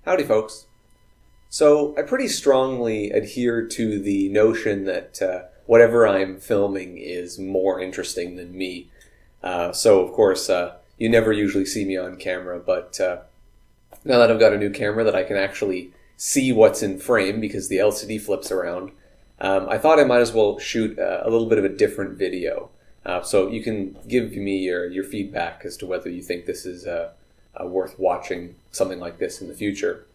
Howdy, folks. So I pretty strongly adhere to the notion that whatever I'm filming is more interesting than me. So, of course, you never usually see me on camera, but now that I've got a new camera that I can actually see what's in frame because the LCD flips around, I thought I might as well shoot a little bit of a different video. So you can give me your feedback as to whether you think this is worth watching something like this in the future.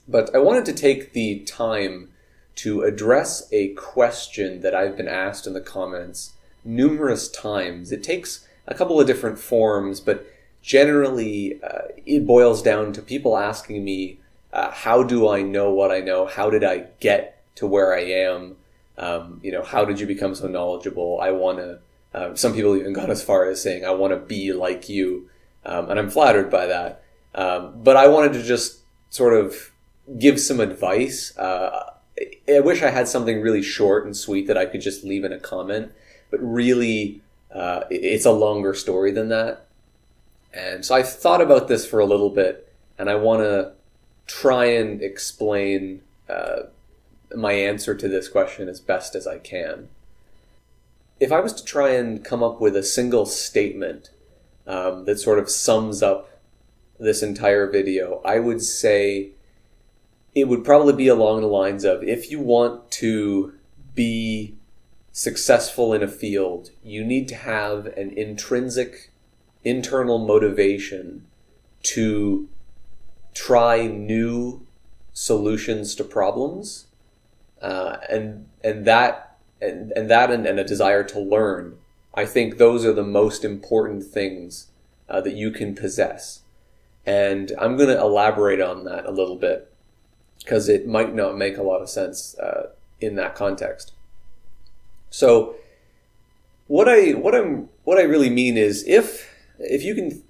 But I wanted to take the time to address a question that I've been asked in the comments numerous times. It takes a couple of different forms, but generally it boils down to people asking me, how do I know what I know? How did I get to where I am? How did you become so knowledgeable? I want to, some people even got as far as saying, I want to be like you. And I'm flattered by that. But I wanted to just sort of give some advice. I wish I had something really short and sweet that I could just leave in a comment. But really, it's a longer story than that. And so I thought about this for a little bit, and I want to try and explain my answer to this question as best as I can. If I was to try and come up with a single statement that sort of sums up this entire video, I would say it would probably be along the lines of, if you want to be successful in a field, you need to have an intrinsic internal motivation to try new solutions to problems, and a desire to learn. I think those are the most important things that you can possess. And I'm going to elaborate on that a little bit because it might not make a lot of sense in that context. So what I really mean is, if you can,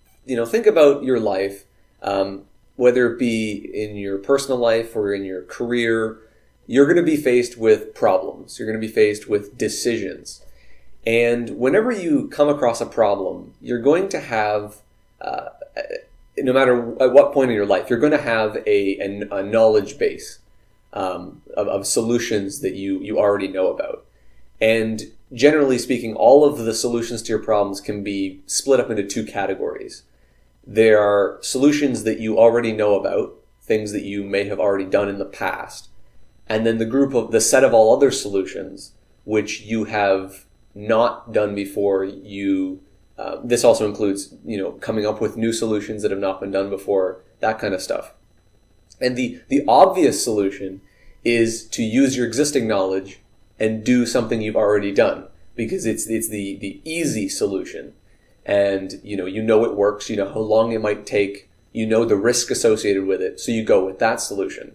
think about your life, whether it be in your personal life or in your career, you're going to be faced with problems. You're going to be faced with decisions. And whenever you come across a problem, you're going to have, no matter at what point in your life, you're going to have a knowledge base of solutions that you already know about. And generally speaking, all of the solutions to your problems can be split up into two categories. There are solutions that you already know about, things that you may have already done in the past. And then the set of all other solutions, which you have not done before. This also includes, coming up with new solutions that have not been done before, that kind of stuff. And the obvious solution is to use your existing knowledge and do something you've already done, because it's the easy solution. And, you know it works, you know how long it might take, you know the risk associated with it, so you go with that solution.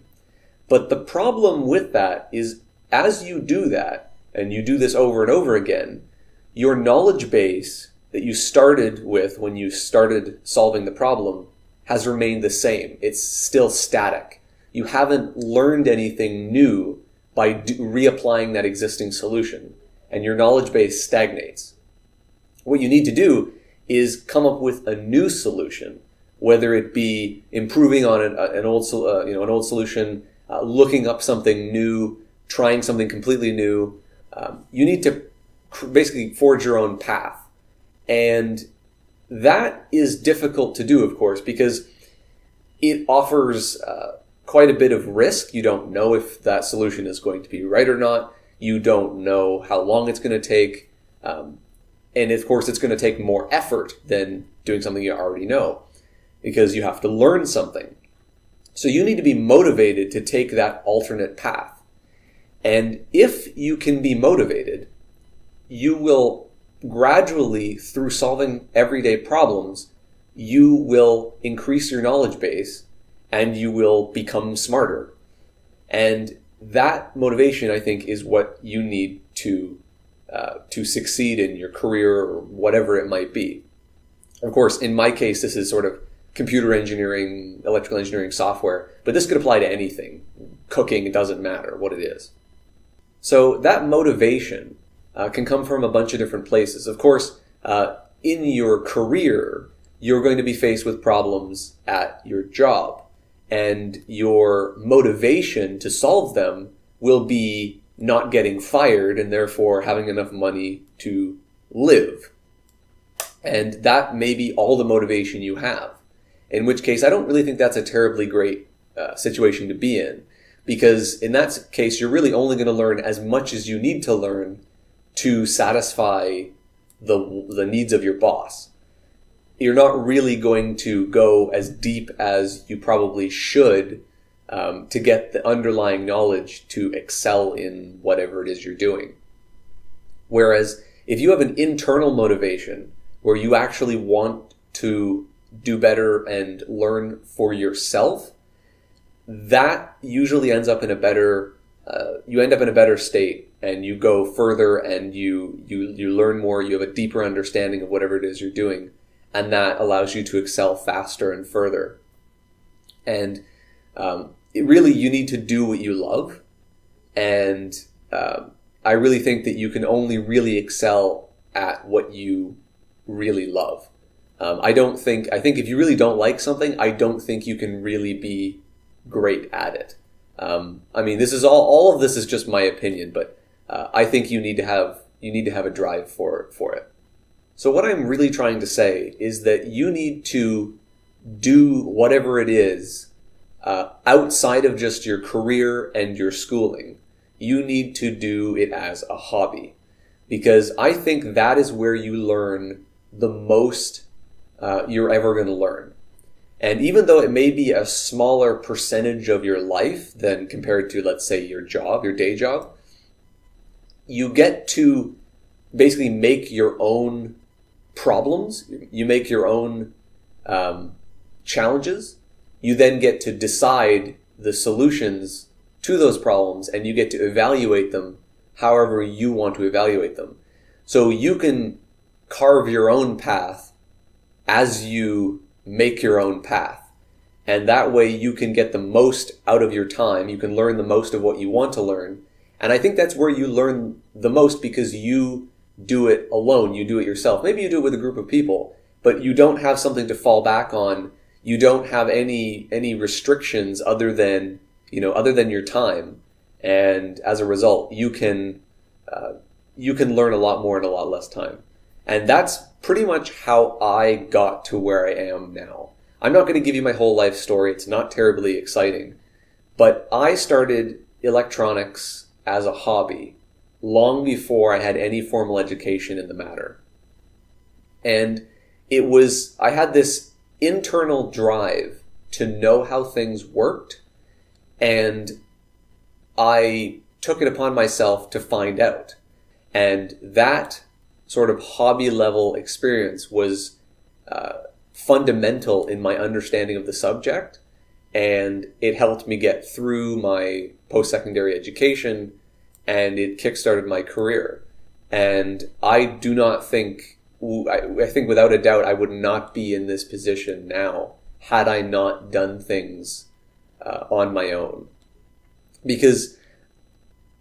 But the problem with that is, as you do that, and you do this over and over again, your knowledge base that you started with when you started solving the problem has remained the same. It's still static. You haven't learned anything new by reapplying that existing solution, and your knowledge base stagnates. What you need to do is come up with a new solution, whether it be improving on an old solution, looking up something new, trying something completely new. You need to basically forge your own path. And that is difficult to do, of course, because it offers quite a bit of risk. You don't know if that solution is going to be right or not. You don't know how long it's going to take. And of course, it's going to take more effort than doing something you already know, because you have to learn something. So you need to be motivated to take that alternate path. And if you can be motivated, you will gradually, through solving everyday problems, you will increase your knowledge base and you will become smarter. And that motivation, I think, is what you need to succeed in your career or whatever it might be. Of course, in my case, this is sort of computer engineering, electrical engineering, software, but this could apply to anything. Cooking, it doesn't matter what it is. So that motivation can come from a bunch of different places. Of course, in your career, you're going to be faced with problems at your job. and your motivation to solve them will be not getting fired and therefore having enough money to live. And that may be all the motivation you have. In which case, I don't really think that's a terribly great situation to be in. Because in that case, you're really only going to learn as much as you need to learn to satisfy the needs of your boss. You're not really going to go as deep as you probably should to get the underlying knowledge to excel in whatever it is you're doing. Whereas if you have an internal motivation where you actually want to do better and learn for yourself, that usually ends up in a better, you end up in a better state, and you go further and you learn more, you have a deeper understanding of whatever it is you're doing, and that allows you to excel faster and further. And really, you need to do what you love, and I really think that you can only really excel at what you really love. I think if you really don't like something, I don't think you can really be great at it. I mean, this is all of this is just my opinion, but I think you need to have a drive for it. So what I'm really trying to say is that you need to do whatever it is outside of just your career and your schooling. You need to do it as a hobby, because I think that is where you learn the most you're ever going to learn. And even though it may be a smaller percentage of your life than compared to, let's say, your day job, you get to basically make your own problems. You make your own challenges. You then get to decide the solutions to those problems, and you get to evaluate them however you want to evaluate them. So you can carve your own path as you make your own path. And that way you can get the most out of your time. You can learn the most of what you want to learn. And I think that's where you learn the most, because you do it alone. You do it yourself. Maybe you do it with a group of people, but you don't have something to fall back on. You don't have any restrictions other than your time. And as a result, you can learn a lot more in a lot less time. And that's pretty much how I got to where I am now. I'm not going to give you my whole life story. It's not terribly exciting. But I started electronics as a hobby long before I had any formal education in the matter. And I had this internal drive to know how things worked, and I took it upon myself to find out. And that sort of hobby level experience was fundamental in my understanding of the subject, and it helped me get through my post-secondary education, and it kickstarted my career. And I think without a doubt I would not be in this position now had I not done things on my own. Because,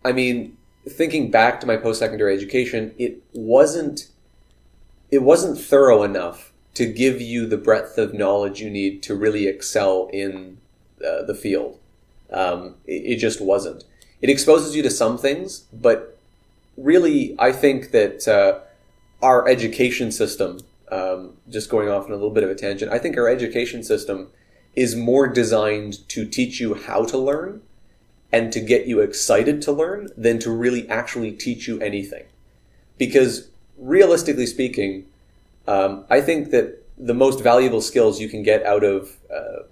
I mean, thinking back to my post-secondary education, it wasn't thorough enough to give you the breadth of knowledge you need to really excel in the field. It just wasn't. It exposes you to some things, but really, I think that our education system, just going off on a little bit of a tangent, I think our education system is more designed to teach you how to learn and to get you excited to learn than to really actually teach you anything. Because realistically speaking, I think that the most valuable skills you can get out of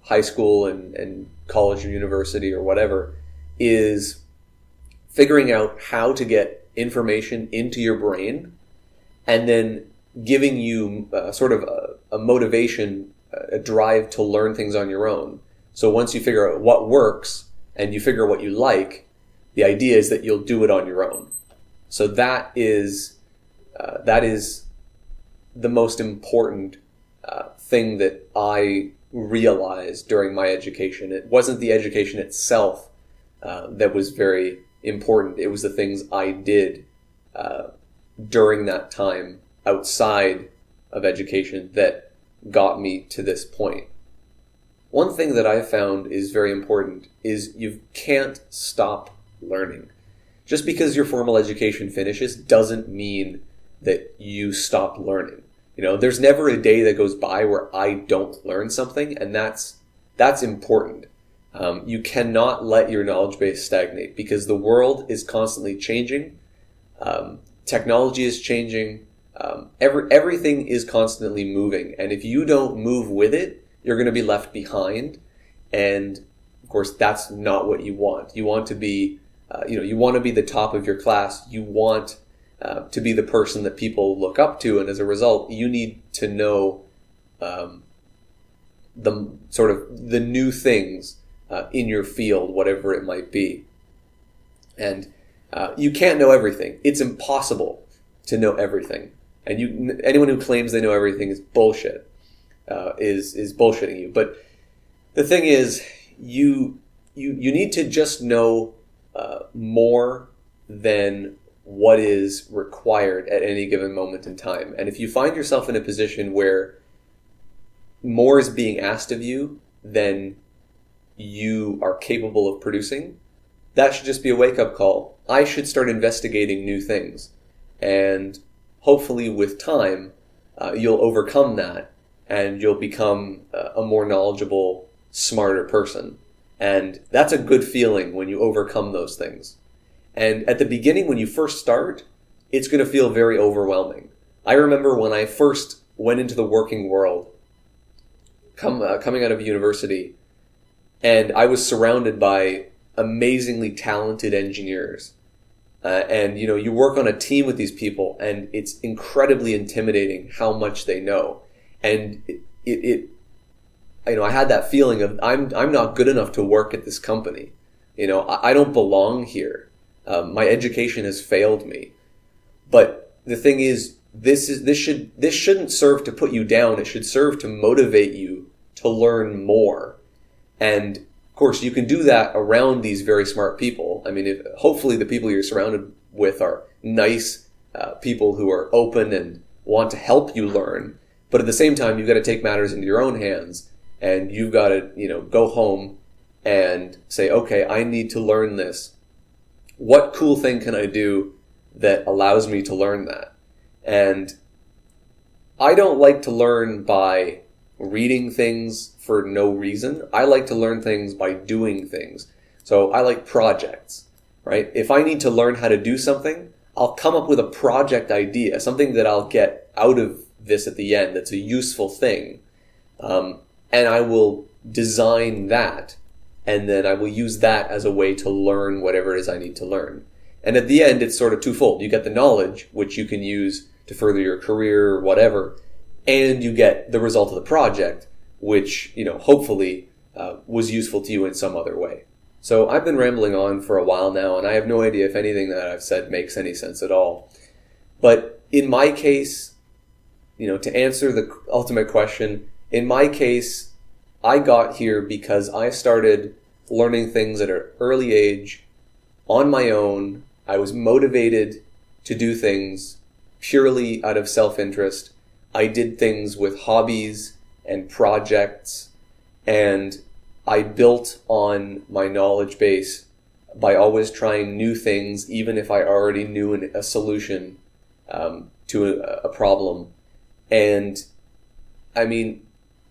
high school and college or university or whatever is figuring out how to get information into your brain, and then giving you sort of a motivation, a drive to learn things on your own. So once you figure out what works and you figure out what you like, the idea is that you'll do it on your own. So that is the most important thing that I realized during my education. It wasn't the education itself that was very important. It was the things I did during that time outside of education that got me to this point. one thing that I've found is very important is you can't stop learning. Just because your formal education finishes doesn't mean that you stop learning. There's never a day that goes by where I don't learn something, and that's important. You cannot let your knowledge base stagnate because the world is constantly changing. Technology is changing. Everything is constantly moving, and if you don't move with it, you're going to be left behind. And of course, that's not what you want. You want to be, you want to be the top of your class. You want to be the person that people look up to, and as a result, you need to know the new things in your field, whatever it might be. And you can't know everything. It's impossible to know everything. And anyone who claims they know everything is bullshit. Is bullshitting you. But the thing is, you need to just know more than what is required at any given moment in time. And if you find yourself in a position where more is being asked of you than you are capable of producing, that should just be a wake-up call. I should start investigating new things. And hopefully with time, you'll overcome that and you'll become a more knowledgeable, smarter person. And that's a good feeling when you overcome those things. And at the beginning, when you first start, it's going to feel very overwhelming. I remember when I first went into the working world, coming out of university, and I was surrounded by amazingly talented engineers. And you work on a team with these people, and it's incredibly intimidating how much they know. And I had that feeling of I'm not good enough to work at this company. I don't belong here. My education has failed me. But the thing is, this shouldn't serve to put you down. It should serve to motivate you to learn more. And of course, you can do that around these very smart people. I mean, hopefully the people you're surrounded with are nice people who are open and want to help you learn. But at the same time, you've got to take matters into your own hands, and you've got to, go home and say, okay, I need to learn this. What cool thing can I do that allows me to learn that? And I don't like to learn by reading things for no reason. I like to learn things by doing things. So I like projects, right? If I need to learn how to do something, I'll come up with a project idea, something that I'll get out of this at the end that's a useful thing. And I will design that, and then I will use that as a way to learn whatever it is I need to learn. And at the end, it's sort of twofold. You get the knowledge, which you can use to further your career or whatever, and you get the result of the project, which, hopefully was useful to you in some other way. So I've been rambling on for a while now, and I have no idea if anything that I've said makes any sense at all. But in my case, to answer the ultimate question, in my case, I got here because I started learning things at an early age on my own. I was motivated to do things purely out of self-interest. I did things with hobbies and projects, and I built on my knowledge base by always trying new things, even if I already knew a solution to a problem. And I mean,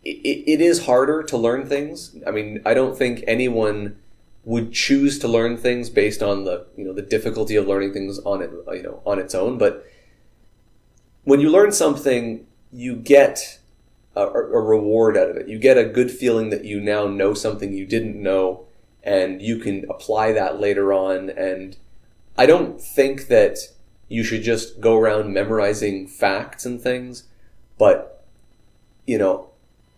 it is harder to learn things. I mean, I don't think anyone would choose to learn things based on the difficulty of learning things on its own. But when you learn something, you get a reward out of it. You get a good feeling that you now know something you didn't know, and you can apply that later on. And I don't think that you should just go around memorizing facts and things, but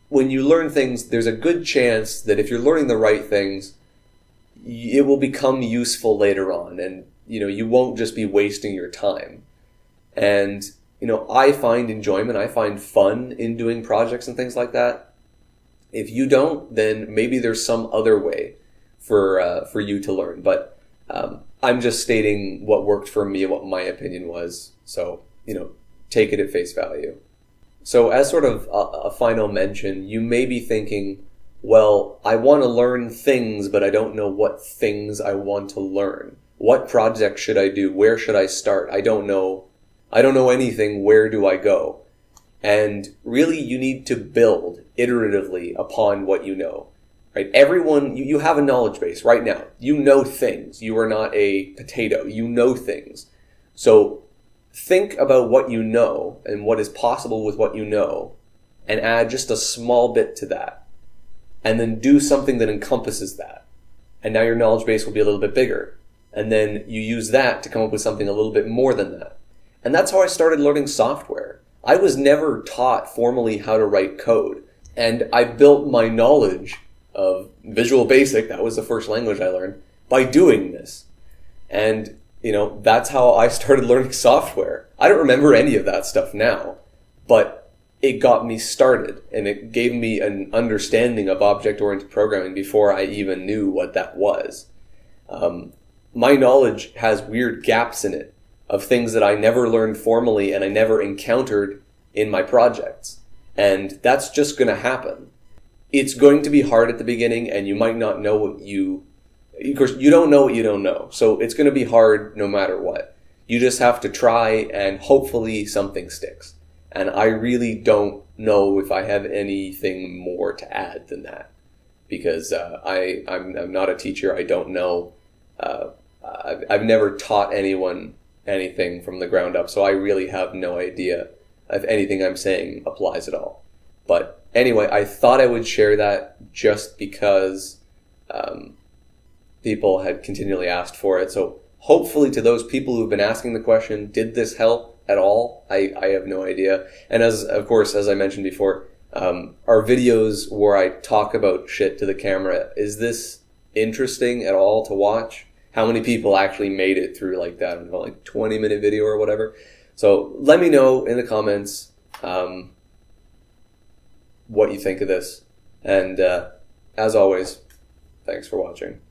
when you learn things, there's a good chance that if you're learning the right things, it will become useful later on, and you won't just be wasting your time. And I find enjoyment, I find fun in doing projects and things like that. If you don't, then maybe there's some other way for you to learn. But I'm just stating what worked for me and what my opinion was. So take it at face value. So as sort of a final mention, you may be thinking, well, I want to learn things, but I don't know what things I want to learn. What project should I do? Where should I start? I don't know. I don't know anything. Where do I go? And really, you need to build iteratively upon what you know. Right? Everyone, you have a knowledge base right now. You know things. You are not a potato. You know things. So think about what you know and what is possible with what you know, and add just a small bit to that. And then do something that encompasses that. And now your knowledge base will be a little bit bigger. And then you use that to come up with something a little bit more than that. And that's how I started learning software. I was never taught formally how to write code. And I built my knowledge of Visual Basic, that was the first language I learned, by doing this. And, that's how I started learning software. I don't remember any of that stuff now, but it got me started, and it gave me an understanding of object-oriented programming before I even knew what that was. My knowledge has weird gaps in it of things that I never learned formally and I never encountered in my projects. And that's just going to happen. It's going to be hard at the beginning, and you might not know of course, you don't know what you don't know. So it's going to be hard no matter what. You just have to try, and hopefully something sticks. And I really don't know if I have anything more to add than that, because I'm not a teacher. I don't know. I've never taught anyone anything from the ground up, so I really have no idea if anything I'm saying applies at all. But anyway, I thought I would share that just because people had continually asked for it. So hopefully to those people who've been asking the question, did this help at all? I have no idea. And as I mentioned before, our videos where I talk about shit to the camera, is this interesting at all to watch? How many people actually made it through like that, 20-minute video or whatever? So let me know in the comments what you think of this. And as always, thanks for watching.